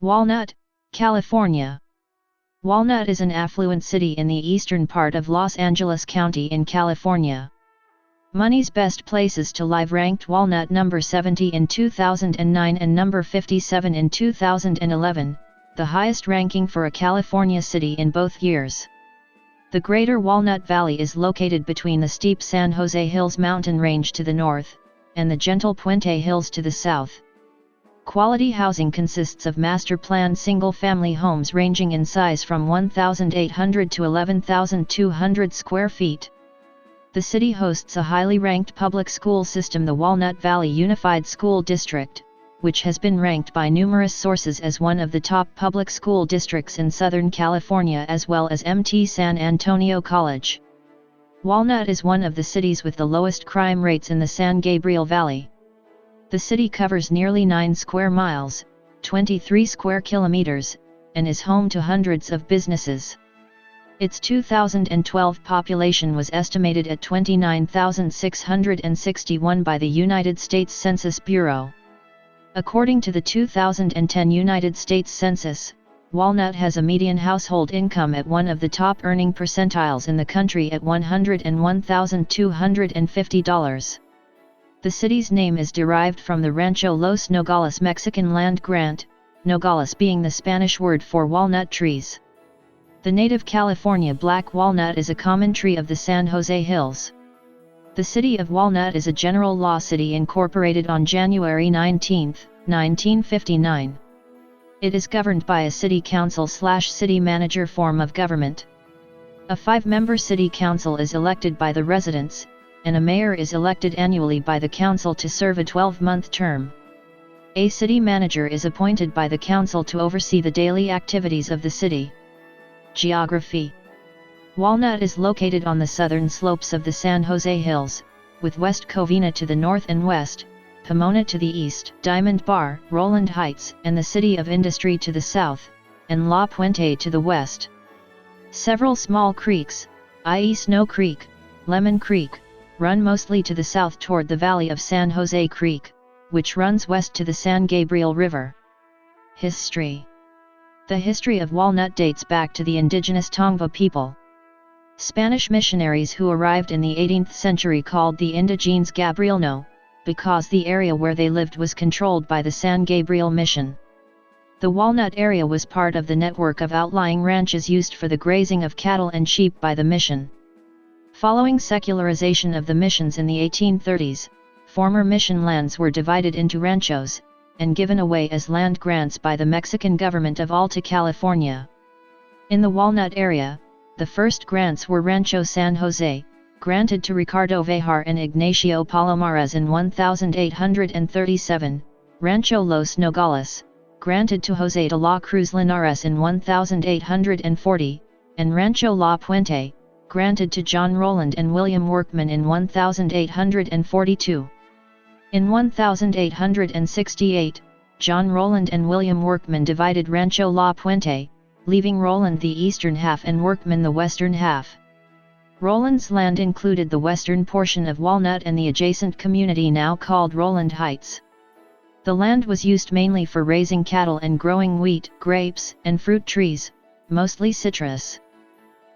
Walnut, California. Walnut is an affluent city in the eastern part of Los Angeles County in California. Money's Best Places to Live ranked Walnut number 70 in 2009 and number 57 in 2011, the highest ranking for a California city in both years. The Greater Walnut Valley is located between the steep San Jose Hills mountain range to the north, and the gentle Puente Hills to the south. Quality housing consists of master-planned single-family homes ranging in size from 1,800 to 11,200 square feet. The city hosts a highly ranked public school system, the Walnut Valley Unified School District, which has been ranked by numerous sources as one of the top public school districts in Southern California, as well as MT San Antonio College. Walnut is one of the cities with the lowest crime rates in the San Gabriel Valley. The city covers nearly 9 square miles, 23 square kilometers, and is home to hundreds of businesses. Its 2012 population was estimated at 29,661 by the United States Census Bureau. According to the 2010 United States Census, Walnut has a median household income at one of the top earning percentiles in the country at $101,250. The city's name is derived from the Rancho Los Nogales Mexican land grant, nogales being the Spanish word for walnut trees. The native California black walnut is a common tree of the San Jose Hills. The city of Walnut is a general law city incorporated on January 19, 1959. It is governed by a city council/city manager form of government. A 5-member city council is elected by the residents, and a mayor is elected annually by the council to serve a 12-month term. A city manager is appointed by the council to oversee the daily activities of the city. Geography. Walnut is located on the southern slopes of the San Jose Hills, with West Covina to the north and west, Pomona to the east, Diamond Bar, Rowland Heights, and the City of Industry to the south, and La Puente to the west. Several small creeks, i.e. Snow Creek, Lemon Creek, run mostly to the south toward the valley of San Jose Creek, which runs west to the San Gabriel River. History. The history of Walnut dates back to the indigenous Tongva people. Spanish missionaries who arrived in the 18th century called the Indigenes Gabrielno, because the area where they lived was controlled by the San Gabriel Mission. The Walnut area was part of the network of outlying ranches used for the grazing of cattle and sheep by the mission. Following secularization of the missions in the 1830s, former mission lands were divided into ranchos, and given away as land grants by the Mexican government of Alta California. In the Walnut area, the first grants were Rancho San Jose, granted to Ricardo Vejar and Ignacio Palomares in 1837, Rancho Los Nogales, granted to José de la Cruz Linares in 1840, and Rancho La Puente, granted to John Rowland and William Workman in 1842. In 1868, John Rowland and William Workman divided Rancho La Puente, leaving Rowland the eastern half and Workman the western half. Rowland's land included the western portion of Walnut and the adjacent community now called Rowland Heights. The land was used mainly for raising cattle and growing wheat, grapes, and fruit trees, mostly citrus.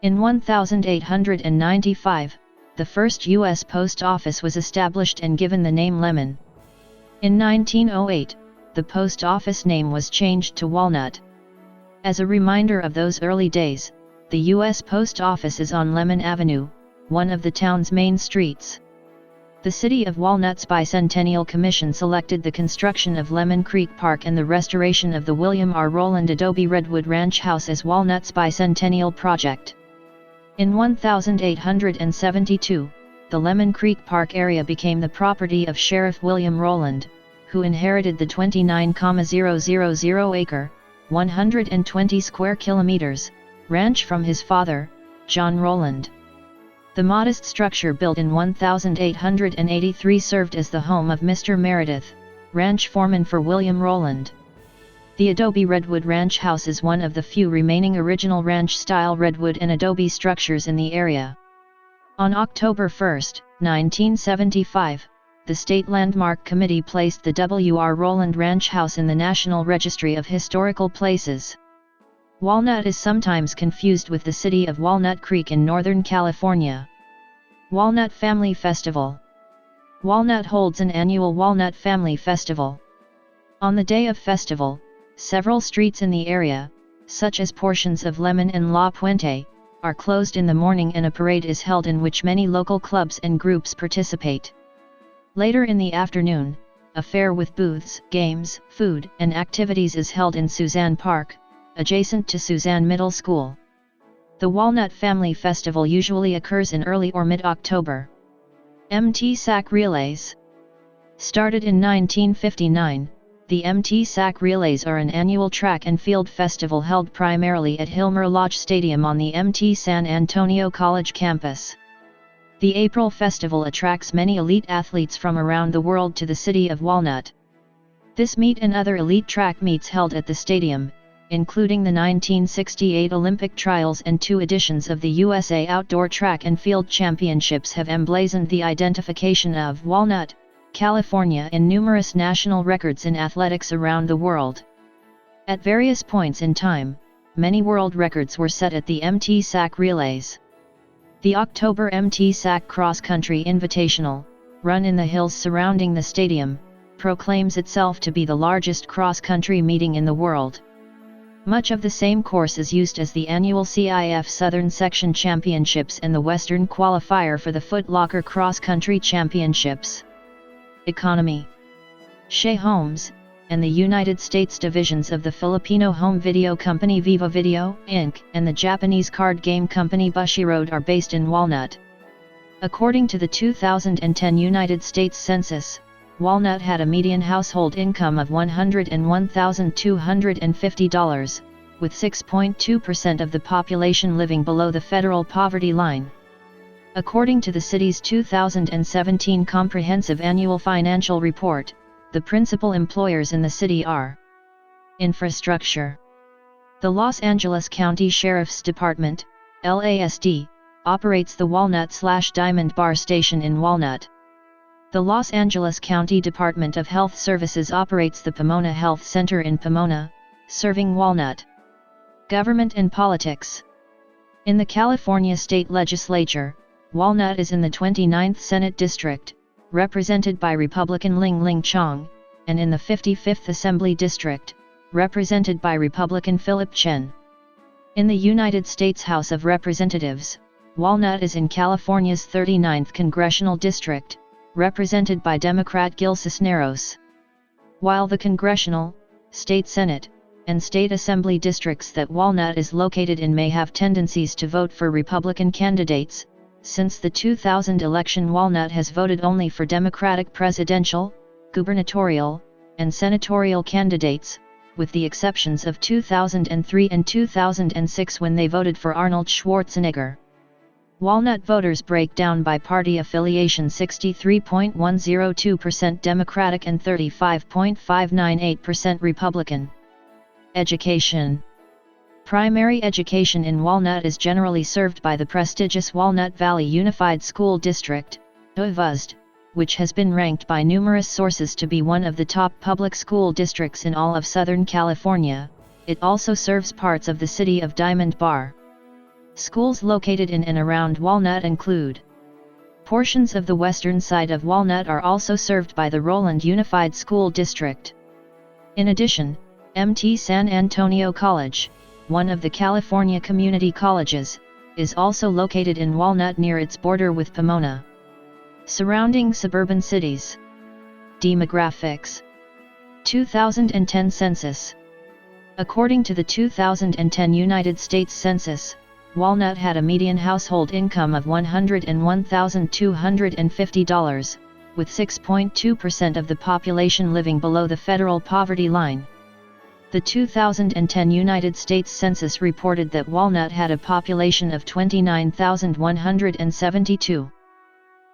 In 1895, the first U.S. post office was established and given the name Lemon. In 1908, the post office name was changed to Walnut. As a reminder of those early days, the U.S. Post Office is on Lemon Avenue, one of the town's main streets. The City of Walnut's Bicentennial Commission selected the construction of Lemon Creek Park and the restoration of the William R. Rowland Adobe Redwood Ranch House as Walnut's bicentennial project. In 1872, the Lemon Creek Park area became the property of Sheriff William Rowland, who inherited the 29,000 acre, 120 square kilometers, ranch from his father, John Rowland. The modest structure built in 1883 served as the home of Mr. Meredith, ranch foreman for William Rowland. The Adobe Redwood Ranch House is one of the few remaining original ranch-style redwood and adobe structures in the area. On October 1, 1975, the State Landmark Committee placed the W.R. Rowland Ranch House in the National Registry of Historical Places. Walnut is sometimes confused with the city of Walnut Creek in Northern California. Walnut Family Festival. Walnut holds an annual Walnut Family Festival. On the day of festival, several streets in the area, such as portions of Lemon and La Puente, are closed in the morning and a parade is held in which many local clubs and groups participate. Later in the afternoon, a fair with booths, games, food, and activities is held in Suzanne Park, adjacent to Suzanne Middle School. The Walnut Family Festival usually occurs in early or mid-October. MT Sac Relays. Started in 1959, the MT Sac Relays are an annual track and field festival held primarily at Hilmer Lodge Stadium on the MT San Antonio College campus. The April festival attracts many elite athletes from around the world to the city of Walnut. This meet and other elite track meets held at the stadium, including the 1968 Olympic trials and 2 editions of the USA Outdoor Track and Field Championships, have emblazoned the identification of Walnut, California in numerous national records in athletics around the world. At various points in time, many world records were set at the MT Sac Relays. The October MT Sac Cross Country Invitational, run in the hills surrounding the stadium, proclaims itself to be the largest cross-country meeting in the world. Much of the same course is used as the annual CIF Southern Section Championships and the Western Qualifier for the Foot Locker Cross Country Championships. Economy. Shea Homes, and the United States divisions of the Filipino home video company Viva Video, Inc., and the Japanese card game company Bushiroad are based in Walnut. According to the 2010 United States Census, Walnut had a median household income of $101,250, with 6.2% of the population living below the federal poverty line. According to the city's 2017 Comprehensive Annual Financial Report, the principal employers in the city are: Infrastructure. The Los Angeles County Sheriff's Department, LASD, operates the Walnut/Diamond Bar Station in Walnut. The Los Angeles County Department of Health Services operates the Pomona Health Center in Pomona, serving Walnut. Government and politics. In the California State Legislature, Walnut is in the 29th Senate District, represented by Republican Ling Ling Chong, and in the 55th Assembly District, represented by Republican Philip Chen. In the United States House of Representatives, Walnut is in California's 39th Congressional District, represented by Democrat Gil Cisneros. While the Congressional, State Senate, and State Assembly districts that Walnut is located in may have tendencies to vote for Republican candidates, since the 2000 election Walnut has voted only for Democratic presidential, gubernatorial, and senatorial candidates, with the exceptions of 2003 and 2006 when they voted for Arnold Schwarzenegger. Walnut voters break down by party affiliation: 63.102% Democratic and 35.598% Republican. Education. Primary education in Walnut is generally served by the prestigious Walnut Valley Unified School District, UVUSD, which has been ranked by numerous sources to be one of the top public school districts in all of Southern California. It also serves parts of the city of Diamond Bar. Schools located in and around Walnut include: portions of the western side of Walnut are also served by the Rowland Unified School District. In addition, MT San Antonio College, one of the California community colleges, is also located in Walnut near its border with Pomona. Surrounding suburban cities. Demographics. 2010 Census. According to the 2010 United States Census, Walnut had a median household income of $101,250, with 6.2% of the population living below the federal poverty line. The 2010 United States Census reported that Walnut had a population of 29,172.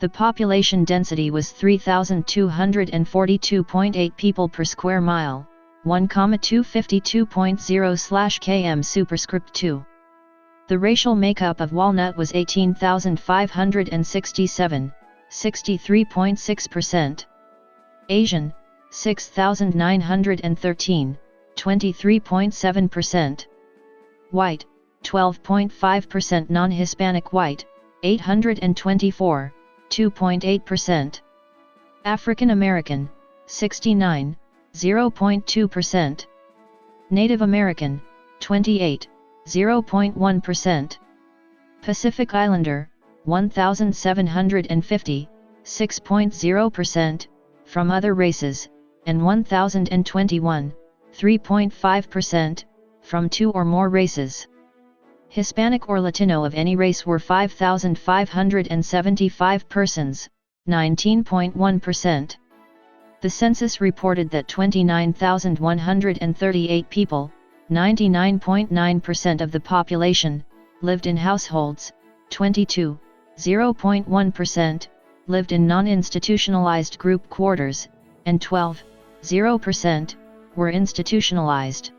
The population density was 3,242.8 people per square mile, 1,252.0/km superscript 2. The racial makeup of Walnut was 18,567, 63.6%. Asian, 6,913, 23.7%. White, 12.5%. Non-Hispanic white, 824, 2.8%. African American, 69, 0.2%. Native American, 28, 0.1%. Pacific Islander, 1,750, 6.0%, from other races, and 1,021, 3.5%, from 2 or more races. Hispanic or Latino of any race were 5,575 persons, 19.1%. The census reported that 29,138 people, 99.9% of the population, lived in households, 22, 0.1%, lived in non-institutionalized group quarters, and 12, 0%, were institutionalized.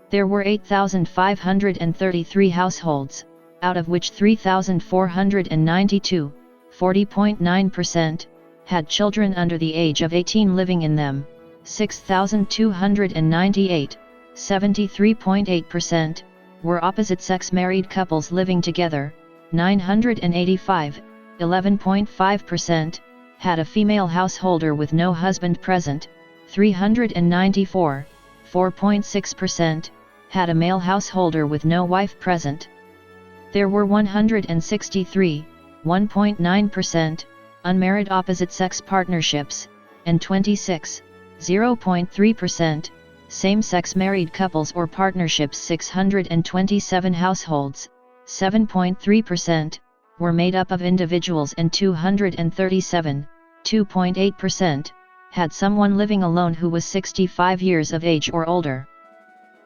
There were 8,533 households, out of which 3,492, 40.9%, had children under the age of 18 living in them, 6,298, 73.8%, were opposite-sex married couples living together, 985, 11.5%, had a female householder with no husband present, 394, 4.6%, had a male householder with no wife present. There were 163, 1.9%, unmarried opposite-sex partnerships, and 26, 0.3%, same-sex married couples or partnerships. 627 households, 7.3%, were made up of individuals, and 237, 2.8%, had someone living alone who was 65 years of age or older.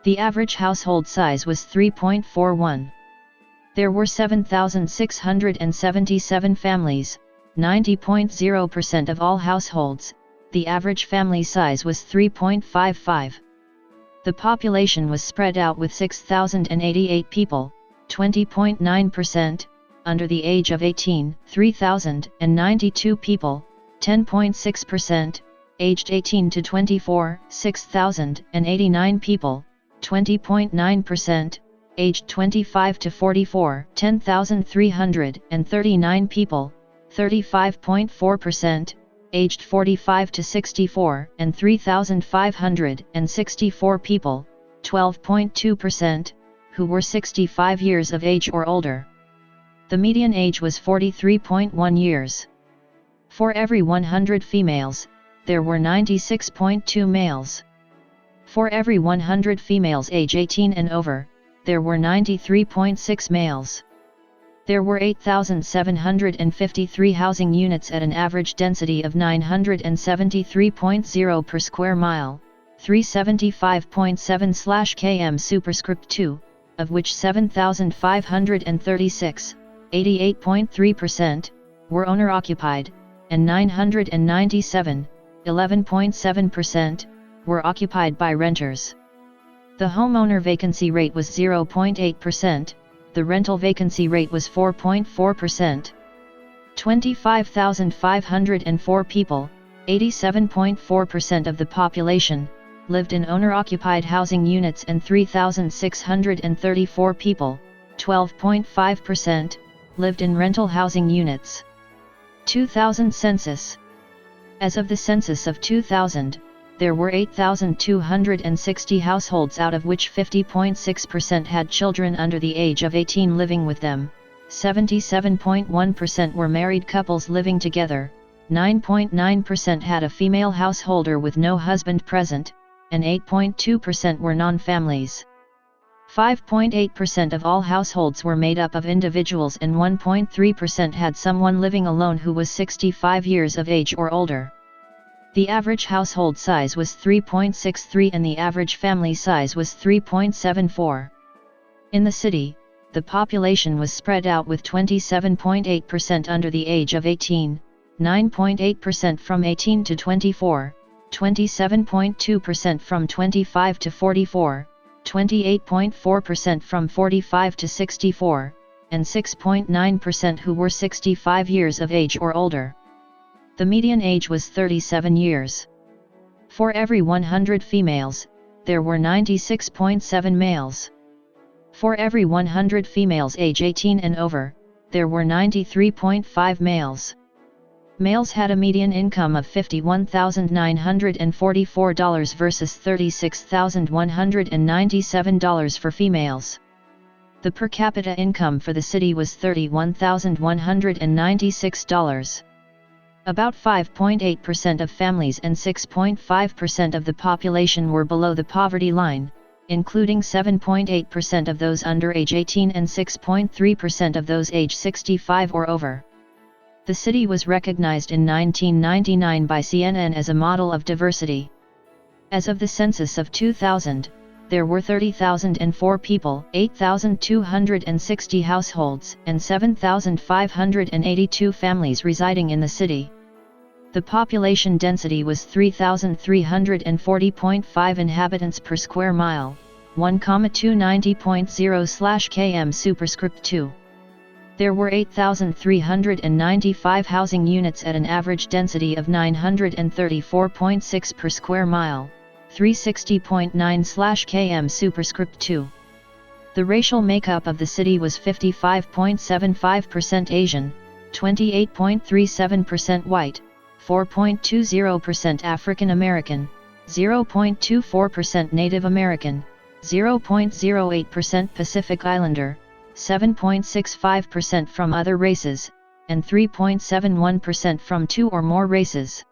The average household size was 3.41. There were 7,677 families, 90.0% of all households. The average family size was 3.55. The population was spread out with 6,088 people, 20.9%, under the age of 18, 3,092 people, 10.6%, aged 18 to 24, 6,089 people, 20.9%, aged 25 to 44, 10,339 people, 35.4%, aged 45 to 64, and 3,564 people, 12.2%, who were 65 years of age or older. The median age was 43.1 years. For every 100 females, there were 96.2 males. For every 100 females age 18 and over, there were 93.6 males. There were 8,753 housing units at an average density of 973.0 per square mile, 375.7/km superscript 2, of which 7,536, 88.3%, were owner-occupied, and 997, 11.7%, were occupied by renters. The homeowner vacancy rate was 0.8%, the rental vacancy rate was 4.4%. 25,504 people, 87.4% of the population, lived in owner-occupied housing units, and 3,634 people, 12.5%, lived in rental housing units. 2000 census. As of the census of 2000, there were 8,260 households, out of which 50.6% had children under the age of 18 living with them, 77.1% were married couples living together, 9.9% had a female householder with no husband present, and 8.2% were non-families. 5.8% of all households were made up of individuals, and 1.3% had someone living alone who was 65 years of age or older. The average household size was 3.63 and the average family size was 3.74. In the city, the population was spread out with 27.8% under the age of 18, 9.8% from 18 to 24, 27.2% from 25 to 44, 28.4% from 45 to 64, and 6.9% who were 65 years of age or older. The median age was 37 years. For every 100 females, there were 96.7 males. For every 100 females age 18 and over, there were 93.5 males. Males had a median income of $51,944 versus $36,197 for females. The per capita income for the city was $31,196. About 5.8% of families and 6.5% of the population were below the poverty line, including 7.8% of those under age 18 and 6.3% of those age 65 or over. The city was recognized in 1999 by CNN as a model of diversity. As of the census of 2000, there were 30,004 people, 8,260 households, and 7,582 families residing in the city. The population density was 3,340.5 inhabitants per square mile, 1,290.0/km superscript 2. There were 8,395 housing units at an average density of 934.6 per square mile, 360.9/km superscript 2. The racial makeup of the city was 55.75% Asian, 28.37% white, 4.20% African American, 0.24% Native American, 0.08% Pacific Islander, 7.65% from other races, and 3.71% from two or more races.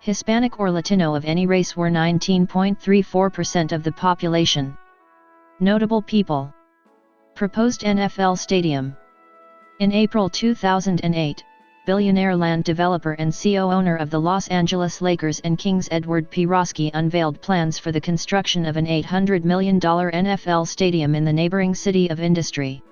Hispanic or Latino of any race were 19.34% of the population. Notable people. Proposed NFL Stadium. In April 2008, billionaire land developer and co-owner of the Los Angeles Lakers and Kings Edward P. Roski unveiled plans for the construction of an $800 million NFL stadium in the neighboring city of Industry.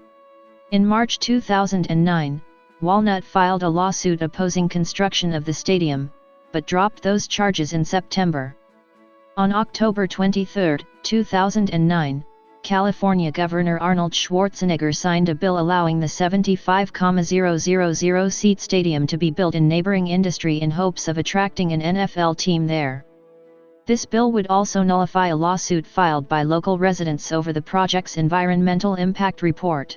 In March 2009, Walnut filed a lawsuit opposing construction of the stadium, but dropped those charges in September. On October 23, 2009, California Governor Arnold Schwarzenegger signed a bill allowing the 75,000-seat stadium to be built in neighboring Industry in hopes of attracting an NFL team there. This bill would also nullify a lawsuit filed by local residents over the project's environmental impact report.